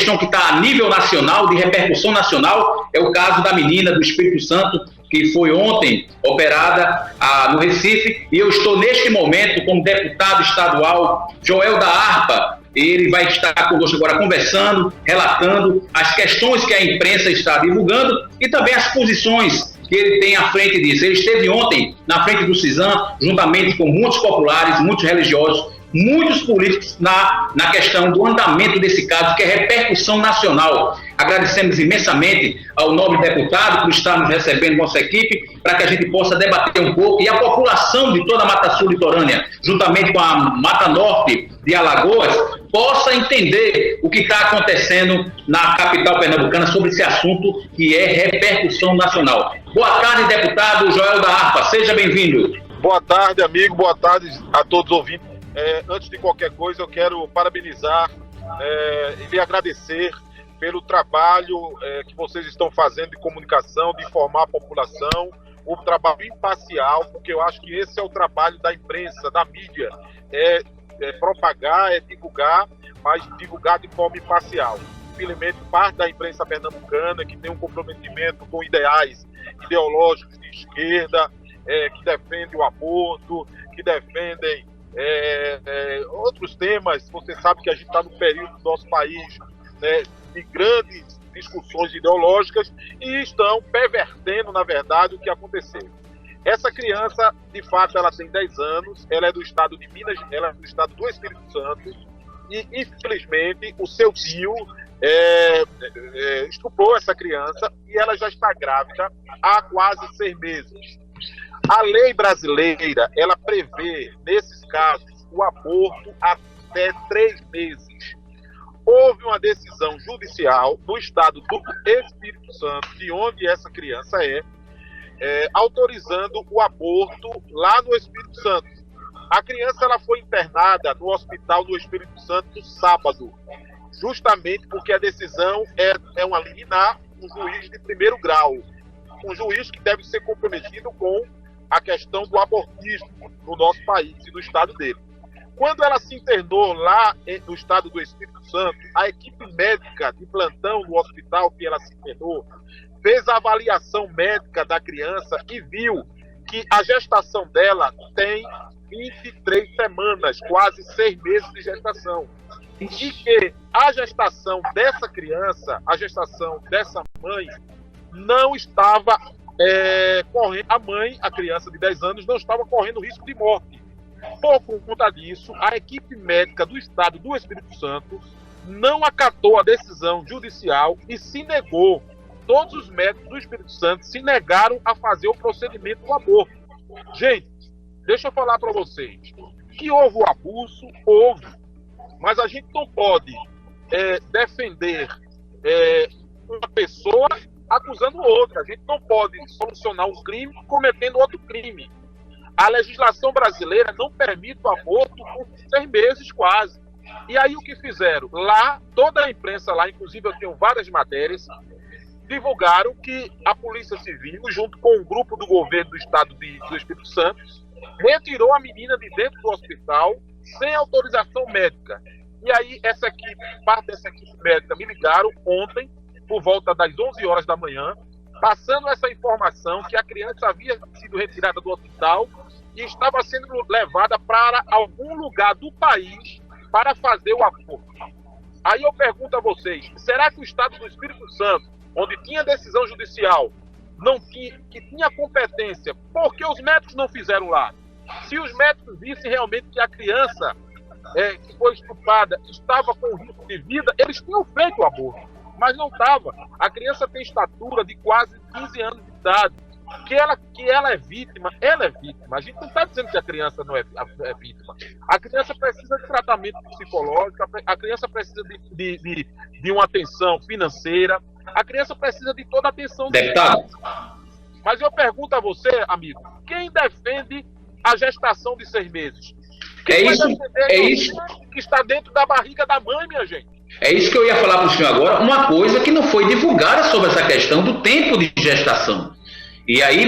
questão que está a nível nacional, de repercussão nacional, é o caso da menina do Espírito Santo, que foi ontem operada no Recife, e eu estou neste momento com o deputado estadual Joel da Harpa. Ele vai estar conosco agora conversando, relatando as questões que a imprensa está divulgando e também as posições que ele tem à frente disso. Ele esteve ontem na frente do CISAM, juntamente com muitos populares, muitos religiosos, muitos políticos na questão do andamento desse caso, que é repercussão nacional. Agradecemos imensamente ao nobre deputado por estar nos recebendo, nossa equipe, para que a gente possa debater um pouco, e a população de toda a Mata Sul litorânea, juntamente com a Mata Norte de Alagoas, possa entender o que está acontecendo na capital pernambucana sobre esse assunto que é repercussão nacional. Boa tarde, deputado Joel da Harpa, seja bem-vindo. Boa tarde, amigo, boa tarde a todos os ouvintes. Antes de qualquer coisa, eu quero parabenizar e lhe agradecer pelo trabalho que vocês estão fazendo de comunicação, de informar a população, o trabalho imparcial, porque eu acho que esse é o trabalho da imprensa, da mídia, é propagar, é divulgar, mas divulgar de forma imparcial. Infelizmente, parte da imprensa pernambucana, que tem um comprometimento com ideais ideológicos de esquerda, que defendem o aborto, que defendem outros temas. Você sabe que a gente está no período do nosso país, né, de grandes discussões ideológicas, e estão pervertendo, na verdade, o que aconteceu. Essa criança, de fato, ela tem 10 anos, ela é do estado de Minas, ela é do estado do Espírito Santo, e, infelizmente, o seu tio estuprou essa criança e ela já está grávida há quase 6 meses. A lei brasileira, ela prevê, nesses casos, o aborto até 3 meses. Houve uma decisão judicial do estado do Espírito Santo, de onde essa criança autorizando o aborto lá no Espírito Santo. A criança ela foi internada no hospital do Espírito Santo no sábado, justamente porque a decisão é uma liminar, um juiz de primeiro grau, um juiz que deve ser comprometido com a questão do abortismo no nosso país e no estado dele. Quando ela se internou lá no estado do Espírito Santo, a equipe médica de plantão do hospital que ela se internou fez a avaliação médica da criança e viu que a gestação dela tem 23 semanas, quase 6 meses de gestação. E que a gestação dessa criança, a gestação dessa mãe, não estava correndo, a criança de 10 anos, não estava correndo risco de morte. Por conta disso, a equipe médica do estado do Espírito Santo não acatou a decisão judicial e se negou. Todos os médicos do Espírito Santo se negaram a fazer o procedimento do aborto. Gente, deixa eu falar para vocês, que houve o abuso, houve, mas a gente não pode defender uma pessoa acusando outra. A gente não pode solucionar um crime cometendo outro crime. A legislação brasileira não permite o aborto por 6 meses quase. E aí o que fizeram? Lá, toda a imprensa lá, inclusive eu tenho várias matérias, divulgaram que a Polícia Civil, junto com um grupo do governo do estado do Espírito Santo, retirou a menina de dentro do hospital sem autorização médica. E aí parte dessa equipe médica me ligaram ontem, por volta das 11 horas da manhã, passando essa informação que a criança havia sido retirada do hospital e estava sendo levada para algum lugar do país para fazer o aborto. Aí eu pergunto a vocês, será que o estado do Espírito Santo, onde tinha decisão judicial, que tinha competência, por que os médicos não fizeram lá? Se os médicos vissem realmente que a criança que foi estuprada estava com risco de vida, eles tinham feito o aborto, mas não estava. A criança tem estatura de quase 15 anos de idade. Que ela é vítima, ela é vítima. A gente não está dizendo que a criança não é vítima. A criança precisa de tratamento psicológico, a criança precisa de uma atenção financeira, a criança precisa de toda a atenção do Estado. Mas eu pergunto a você, amigo, quem defende a gestação de 6 meses? Quem isso que está dentro da barriga da mãe, minha gente? É isso que eu ia falar para o senhor agora, uma coisa que não foi divulgada sobre essa questão do tempo de gestação. E aí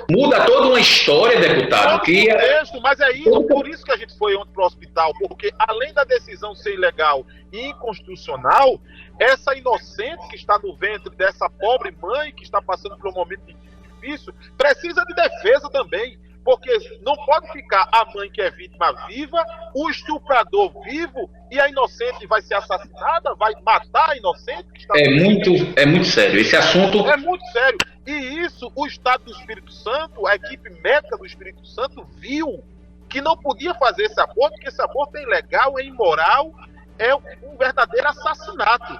muda toda uma história, deputado. Que contexto, mas é isso, por isso que a gente foi ontem para o hospital, porque além da decisão ser ilegal e inconstitucional, essa inocente que está no ventre dessa pobre mãe que está passando por um momento difícil, precisa de defesa também. Porque não pode ficar a mãe que é vítima viva, o estuprador vivo, e a inocente vai ser assassinada, vai matar a inocente. Que está é muito sério. Esse assunto é muito sério. E isso, o Estado do Espírito Santo, a equipe médica do Espírito Santo, viu que não podia fazer esse aborto, porque esse aborto é ilegal, é imoral, é um verdadeiro assassinato.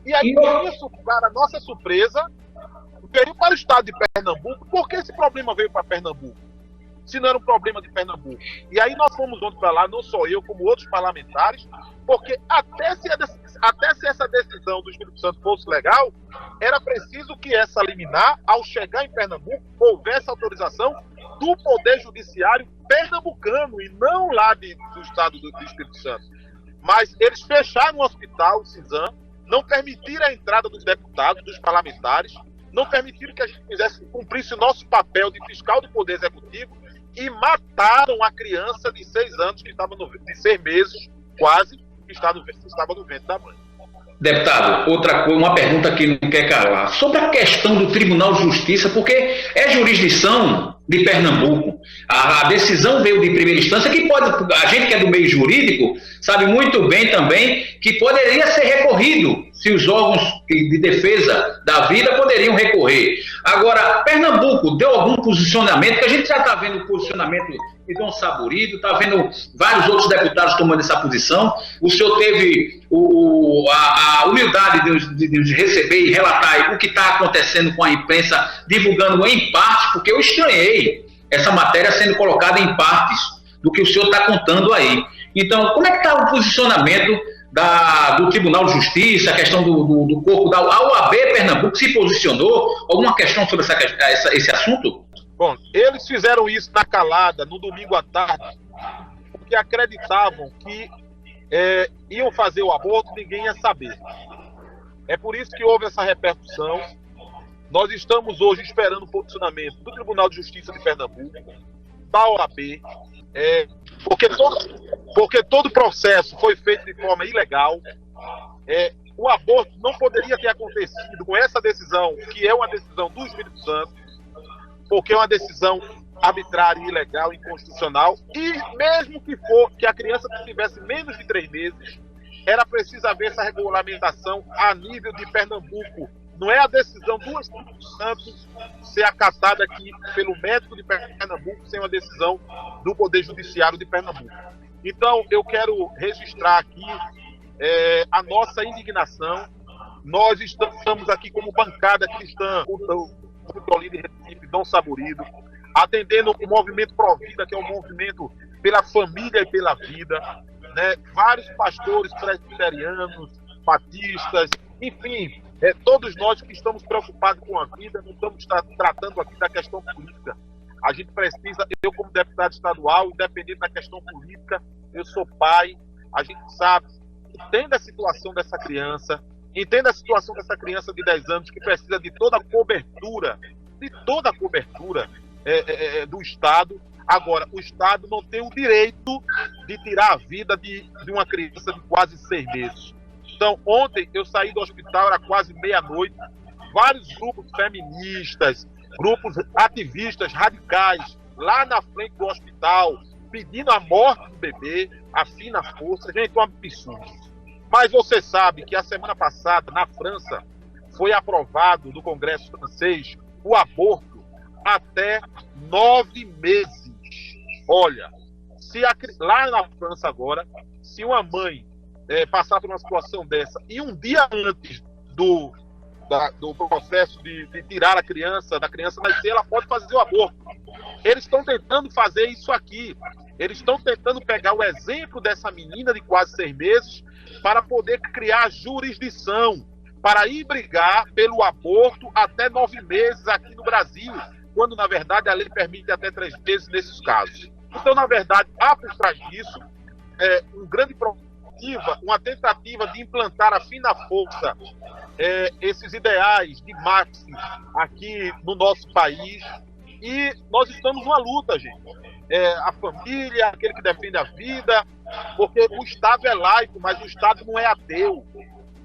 E aí, isso, para nossa surpresa, veio para o Estado de Pernambuco. Por que esse problema veio para Pernambuco? Se não era um problema de Pernambuco. E aí nós fomos ontem para lá, não só eu, como outros parlamentares, porque até se essa decisão do Espírito Santo fosse legal, era preciso que essa liminar, ao chegar em Pernambuco, houvesse autorização do Poder Judiciário pernambucano, e não lá do Estado do Espírito Santo. Mas eles fecharam o hospital, o CISAM, não permitiram a entrada dos deputados, dos parlamentares, não permitiram que a gente cumprisse o nosso papel de fiscal do Poder Executivo, e mataram a criança de 6 anos, que estava de 6 meses, quase, que estava no ventre da mãe. Deputado, outra coisa, uma pergunta que não quer calar. Sobre a questão do Tribunal de Justiça, porque é jurisdição de Pernambuco. A decisão veio de primeira instância, que pode, a gente que é do meio jurídico, sabe muito bem também que poderia ser recorrido, se os órgãos de defesa da vida poderiam recorrer. Agora, Pernambuco deu algum posicionamento, que a gente já está vendo o posicionamento de Dom Saburido, está vendo vários outros deputados tomando essa posição. O senhor teve a humildade de receber e relatar o que está acontecendo com a imprensa, divulgando em parte, porque eu estranhei essa matéria sendo colocada em partes do que o senhor está contando aí. Então, como é que está o posicionamento do Tribunal de Justiça, a questão do corpo da OAB Pernambuco se posicionou? Alguma questão sobre esse assunto? Bom, eles fizeram isso na calada, no domingo à tarde, porque acreditavam que iam fazer o aborto, ninguém ia saber. É por isso que houve essa repercussão. Nós estamos hoje esperando o posicionamento do Tribunal de Justiça de Pernambuco, da OAB, porque todo o processo foi feito de forma ilegal. O aborto não poderia ter acontecido com essa decisão, que é uma decisão do Espírito Santo, porque é uma decisão arbitrária, ilegal, inconstitucional, e mesmo que a criança tivesse menos de 3 meses, era preciso haver essa regulamentação a nível de Pernambuco. Não é a decisão do Espírito Santo ser acatada aqui pelo médico de Pernambuco sem uma decisão do Poder Judiciário de Pernambuco. Então, eu quero registrar aqui a nossa indignação. Nós estamos aqui como bancada cristã, o líder de Recife, Dom Saburido, atendendo o movimento Provida, que é um movimento pela família e pela vida, né? Vários pastores presbiterianos, batistas, enfim, todos nós que estamos preocupados com a vida, não estamos tratando aqui da questão política. A gente precisa, eu como deputado estadual, independente da questão política, eu sou pai, a gente sabe, entende a situação dessa criança, de 10 anos, que precisa de toda a cobertura do Estado. Agora, o Estado não tem o direito de tirar a vida de uma criança de quase 6 meses. Então, ontem eu saí do hospital, era quase meia-noite, vários grupos feministas, grupos ativistas radicais, lá na frente do hospital, pedindo a morte do bebê, a fina força. Gente, um absurdo. Mas você sabe que a semana passada, na França, foi aprovado no Congresso francês o aborto até 9 meses. Olha, lá na França agora, se uma mãe passar por uma situação dessa e um dia antes do processo de tirar a criança, da criança nascer, ela pode fazer o aborto. Eles estão tentando fazer isso aqui. Eles estão tentando pegar o exemplo dessa menina de quase 6 meses para poder criar jurisdição, para ir brigar pelo aborto até 9 meses aqui no Brasil, quando, na verdade, a lei permite até 3 meses nesses casos. Então, na verdade, há por trás disso uma tentativa de implantar a fina força esses ideais de Marx aqui no nosso país, E nós estamos numa luta, gente. A família, aquele que defende a vida, porque o Estado é laico, mas o Estado não é ateu.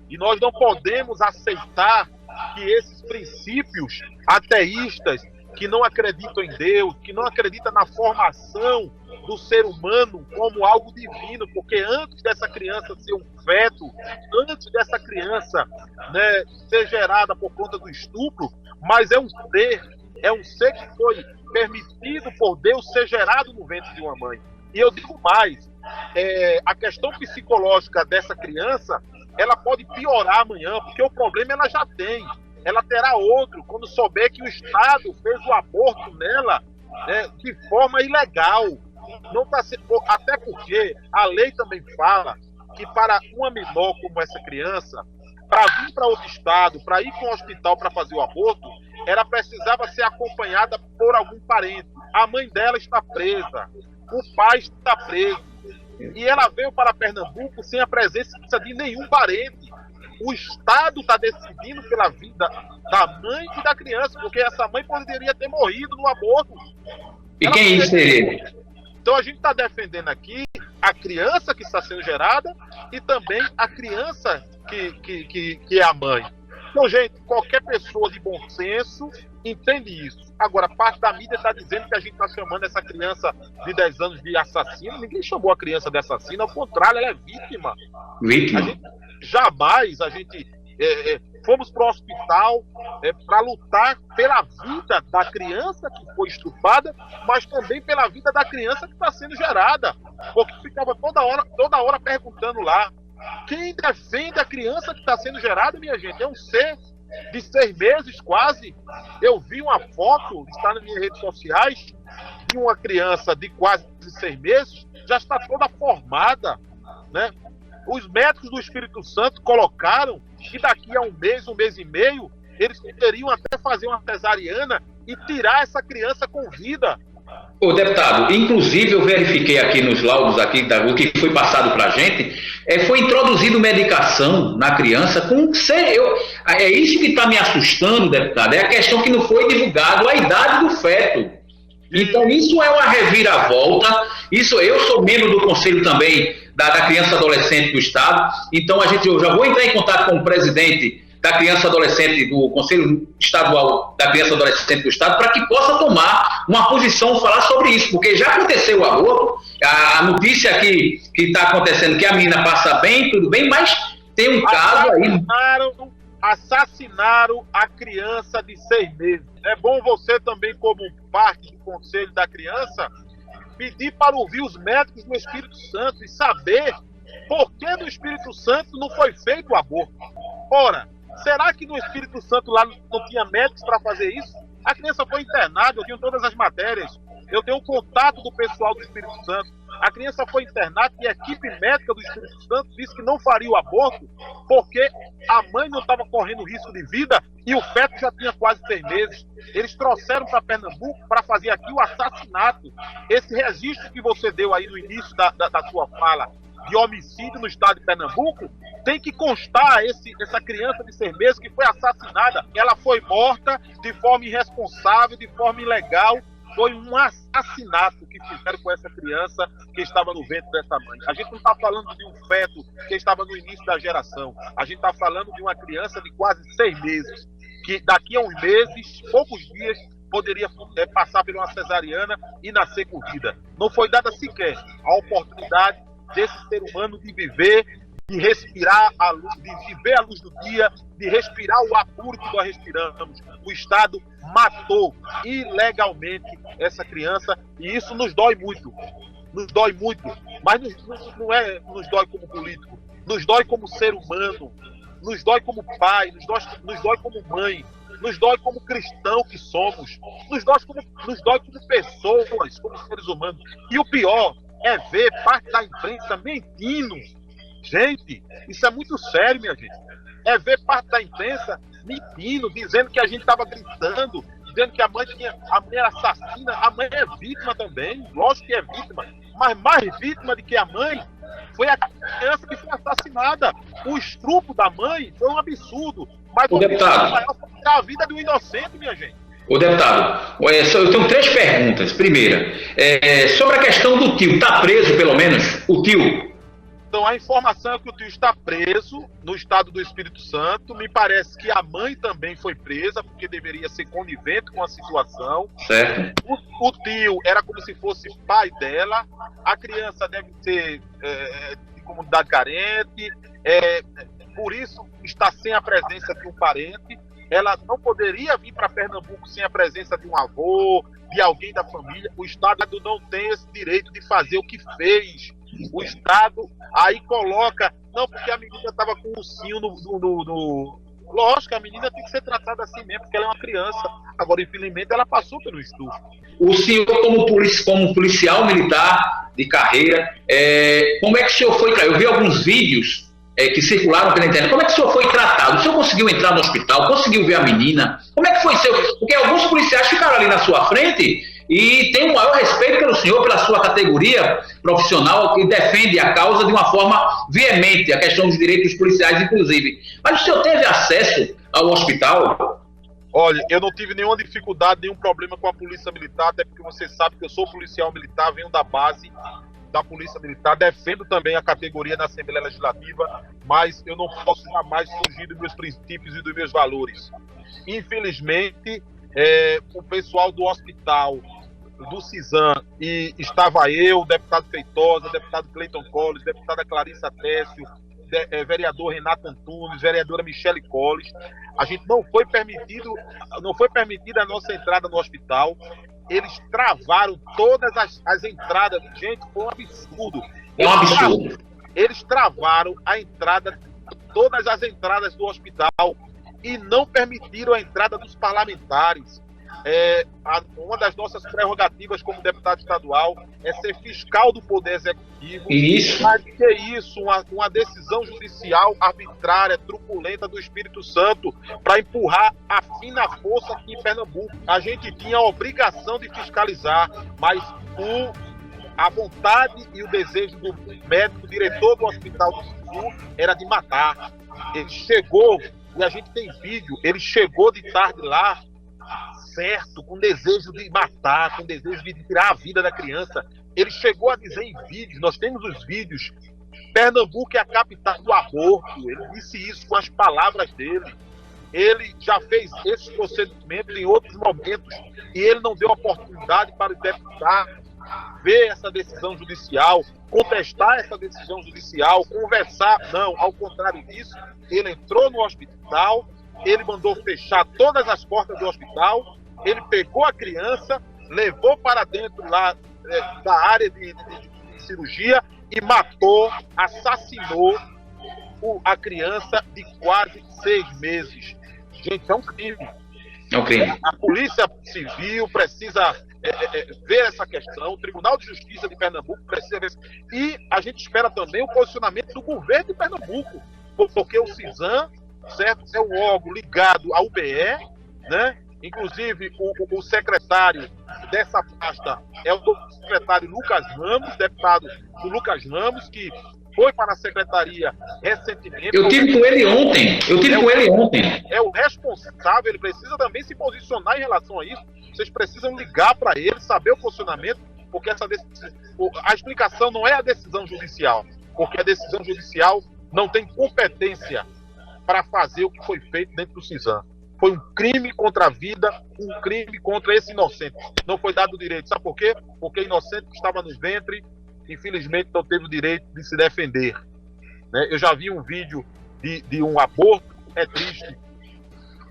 E nós não podemos aceitar que esses princípios ateístas, que não acreditam em Deus, que não acreditam na formação do ser humano como algo divino, porque antes dessa criança ser um feto, antes dessa criança, né, ser gerada por conta do estupro, mas é um ser que foi permitido por Deus ser gerado no ventre de uma mãe. E eu digo mais, a questão psicológica dessa criança, ela pode piorar amanhã, porque o problema ela já tem. Ela terá outro quando souber que o Estado fez o aborto nela, né, de forma ilegal. Não tá sendo, até porque a lei também fala que para uma menor como essa criança, para vir para outro estado, para ir para um hospital para fazer o aborto, ela precisava ser acompanhada por algum parente. A mãe dela está presa, o pai está preso. E ela veio para Pernambuco sem a presença de nenhum parente. O Estado está decidindo pela vida da mãe e da criança, porque essa mãe poderia ter morrido no aborto. E quem seria? Então a gente está defendendo aqui a criança que está sendo gerada e também a criança que é a mãe. Então, gente, qualquer pessoa de bom senso entende isso. Agora, parte da mídia está dizendo que a gente está chamando essa criança de 10 anos de assassina. Ninguém chamou a criança de assassina, ao contrário, ela é vítima. Vítima? Jamais a gente fomos para o hospital para lutar pela vida da criança que foi estuprada, mas também pela vida da criança que está sendo gerada. Porque ficava toda hora perguntando lá, quem defende a criança que está sendo gerada, minha gente? É um ser de 6 meses quase. Eu vi uma foto, está nas minhas redes sociais, de uma criança de quase 6 meses, já está toda formada, né? Os médicos do Espírito Santo colocaram que daqui a um mês e meio, eles poderiam até fazer uma cesariana e tirar essa criança com vida. Ô, deputado, inclusive eu verifiquei aqui nos laudos aqui, o que foi passado para a gente, foi introduzido medicação na criança com é isso que está me assustando, deputado, é a questão que não foi divulgado a idade do feto. Então isso é uma reviravolta, eu sou membro do conselho também da criança e adolescente do Estado, então eu já vou entrar em contato com o presidente da criança e adolescente do Conselho Estadual da Criança e Adolescente do Estado para que possa tomar uma posição, falar sobre isso, porque já aconteceu o aborto, a notícia que está acontecendo que a menina passa bem, tudo bem, mas tem um caso aí. Assassinaram a criança de 6 meses. É bom você também, como parte do Conselho da Criança, pedir para ouvir os médicos do Espírito Santo e saber por que no Espírito Santo não foi feito o aborto. Ora, será que no Espírito Santo lá não tinha médicos para fazer isso? A criança foi internada, eu tenho todas as matérias, eu tenho o contato do pessoal do Espírito Santo. A criança foi internada e a equipe médica do Espírito Santo disse que não faria o aborto porque a mãe não estava correndo risco de vida e o feto já tinha quase 6 meses. Eles trouxeram para Pernambuco para fazer aqui o assassinato. Esse registro que você deu aí no início da sua fala de homicídio no estado de Pernambuco, tem que constar essa criança de 6 meses que foi assassinada. Ela foi morta de forma irresponsável, de forma ilegal. Foi um assassinato que fizeram com essa criança que estava no ventre dessa mãe. A gente não está falando de um feto que estava no início da geração. A gente está falando de uma criança de quase 6 meses, que daqui a uns meses, poucos dias, poderia passar por uma cesariana e nascer com vida. Não foi dada sequer a oportunidade desse ser humano de viver, de respirar a luz, de ver a luz do dia, de respirar o ar puro que nós respiramos. O Estado matou ilegalmente essa criança e isso nos dói muito. Nos dói muito. Mas nos dói como político. Nos dói como ser humano. Nos dói como pai. Nos dói como mãe. Nos dói como cristão que somos. Nos dói como pessoas, como seres humanos. E o pior é ver parte da imprensa mentindo. Gente, isso é muito sério, minha gente. É ver parte da imprensa mentindo, dizendo que a gente estava gritando, dizendo que a mãe era assassina. A mãe é vítima também, lógico que é vítima. Mas mais vítima do que a mãe foi a criança que foi assassinada. O estupro da mãe foi um absurdo. Mas o deputado, maior foi a vida do inocente, minha gente. Ô, deputado, eu tenho 3 perguntas. Primeira, sobre a questão do tio, está preso pelo menos o tio? Então, a informação é que o tio está preso no estado do Espírito Santo. Me parece que a mãe também foi presa, porque deveria ser conivente com a situação. Certo. O tio era como se fosse pai dela. A criança deve ser de comunidade carente. Por isso, está sem a presença de um parente. Ela não poderia vir para Pernambuco sem a presença de um avô, de alguém da família. O Estado não tem esse direito de fazer o que fez. O Estado aí coloca, não, porque a menina estava com o ursinho no... Lógico, a menina tem que ser tratada assim mesmo, porque ela é uma criança. Agora, infelizmente, ela passou pelo estupro. O senhor, como policial militar de carreira, como é que o senhor foi... Eu vi alguns vídeos que circularam pela internet. Como é que o senhor foi tratado? O senhor conseguiu entrar no hospital? Conseguiu ver a menina? Como é que foi seu? Porque alguns policiais ficaram ali na sua frente e tem o maior respeito pelo senhor, pela sua categoria profissional, que defende a causa de uma forma veemente, a questão dos direitos dos policiais, inclusive. Mas o senhor teve acesso ao hospital? Olha, eu não tive nenhuma dificuldade, nenhum problema com a Polícia Militar, até porque você sabe que eu sou policial militar, venho da base da Polícia Militar, defendo também a categoria na Assembleia Legislativa, mas eu não posso jamais fugir dos meus princípios e dos meus valores. Infelizmente, o pessoal do hospital do CISAM, e estava eu, o deputado Feitosa, o deputado Cleiton Colles, deputada Clarissa Técio, vereador Renato Antunes, vereadora Michele Colles. A gente não foi permitida a nossa entrada no hospital. Eles travaram todas as entradas. Gente, foi um absurdo. É um absurdo. Eles travaram todas as entradas do hospital e não permitiram a entrada dos parlamentares. Uma das nossas prerrogativas como deputado estadual é ser fiscal do Poder Executivo. Isso. Mas que é isso? Uma decisão judicial arbitrária, truculenta do Espírito Santo para empurrar a fina força aqui em Pernambuco. A gente tinha a obrigação de fiscalizar, mas a vontade e o desejo do médico, diretor do Hospital do Sul, era de matar. Ele chegou, e a gente tem vídeo, ele chegou de tarde lá, certo, com desejo de matar, com desejo de tirar a vida da criança. Ele chegou a dizer em vídeos, nós temos os vídeos, Pernambuco é a capital do aborto. Ele disse isso com as palavras dele. Ele já fez esses procedimentos em outros momentos e ele não deu oportunidade para o deputado ver essa decisão judicial, contestar essa decisão judicial, conversar. Não, ao contrário disso, ele entrou no hospital, ele mandou fechar todas as portas do hospital, ele pegou a criança, levou para dentro lá da área de cirurgia e matou, assassinou a criança de quase 6 meses. Gente, é um crime. É um crime. A Polícia Civil precisa ver essa questão, o Tribunal de Justiça de Pernambuco precisa ver. E a gente espera também o posicionamento do governo de Pernambuco, porque o CISAM, certo, é um órgão ligado à UBE, né? Inclusive o secretário dessa pasta é o secretário Lucas Ramos, deputado do Lucas Ramos, que foi para a secretaria recentemente. Eu tive com ele ontem. É o responsável, ele precisa também se posicionar em relação a isso. Vocês precisam ligar para ele, saber o posicionamento, porque a explicação não é a decisão judicial, porque a decisão judicial não tem competência para fazer o que foi feito dentro do CISAM. Foi um crime contra a vida, um crime contra esse inocente. Não foi dado o direito. Sabe por quê? Porque o inocente que estava no ventre, infelizmente, não teve o direito de se defender. Né? Eu já vi um vídeo de um aborto, é triste,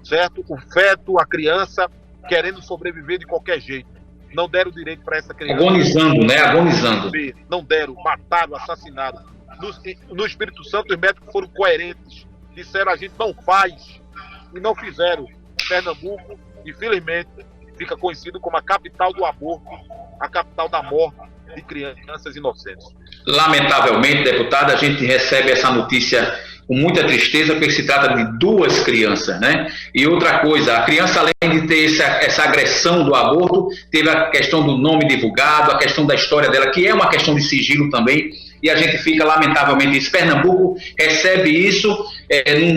certo? O feto, a criança, querendo sobreviver de qualquer jeito. Não deram o direito para essa criança. Agonizando, né? Agonizando. Não deram, mataram, assassinaram. No Espírito Santo, os médicos foram coerentes. Disseram, a gente não faz. E não fizeram. Pernambuco, infelizmente, fica conhecido como a capital do aborto, a capital da morte de crianças inocentes. Lamentavelmente, deputado, a gente recebe essa notícia com muita tristeza, porque se trata de 2 crianças, né? E outra coisa, a criança, além de ter essa agressão do aborto, teve a questão do nome divulgado, a questão da história dela, que é uma questão de sigilo também, e a gente fica, lamentavelmente, isso. Pernambuco recebe isso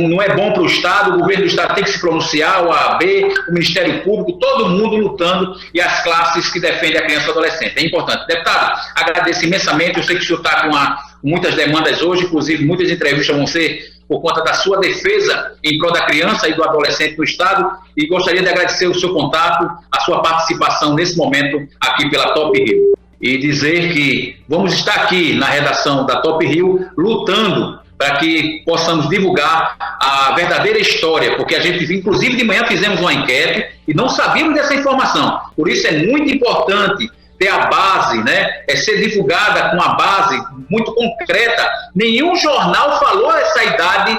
não é bom para o Estado, o governo do Estado tem que se pronunciar, o OAB, o Ministério Público, todo mundo lutando e as classes que defendem a criança e o adolescente. É importante. Deputado, agradeço imensamente, eu sei que o senhor está com muitas demandas hoje, inclusive muitas entrevistas vão ser por conta da sua defesa em prol da criança e do adolescente no Estado, e gostaria de agradecer o seu contato, a sua participação nesse momento aqui pela Top Rio. E dizer que vamos estar aqui na redação da Top Rio lutando para que possamos divulgar a verdadeira história, porque a gente, inclusive de manhã fizemos uma enquete e não sabíamos dessa informação. Por isso é muito importante ter a base, né? Ser divulgada com a base muito concreta. Nenhum jornal falou essa idade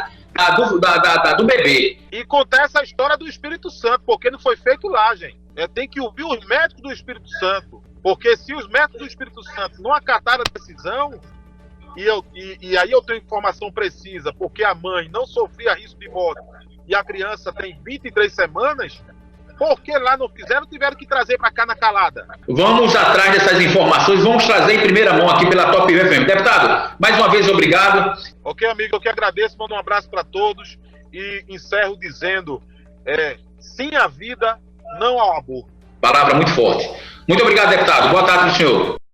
do bebê. E contar essa história do Espírito Santo, porque não foi feito lá, gente. Tem que ouvir os médicos do Espírito Santo, porque se os médicos do Espírito Santo não acataram a decisão, e aí eu tenho informação precisa, porque a mãe não sofria risco de morte e a criança tem 23 semanas, porque lá não fizeram, tiveram que trazer para cá na calada. Vamos atrás dessas informações, vamos trazer em primeira mão aqui pela Top FM. Deputado, mais uma vez, obrigado. Ok, amigo, eu que agradeço, mando um abraço para todos e encerro dizendo, sim à vida, não ao aborto. Palavra muito forte. Muito obrigado, deputado. Boa tarde, senhor.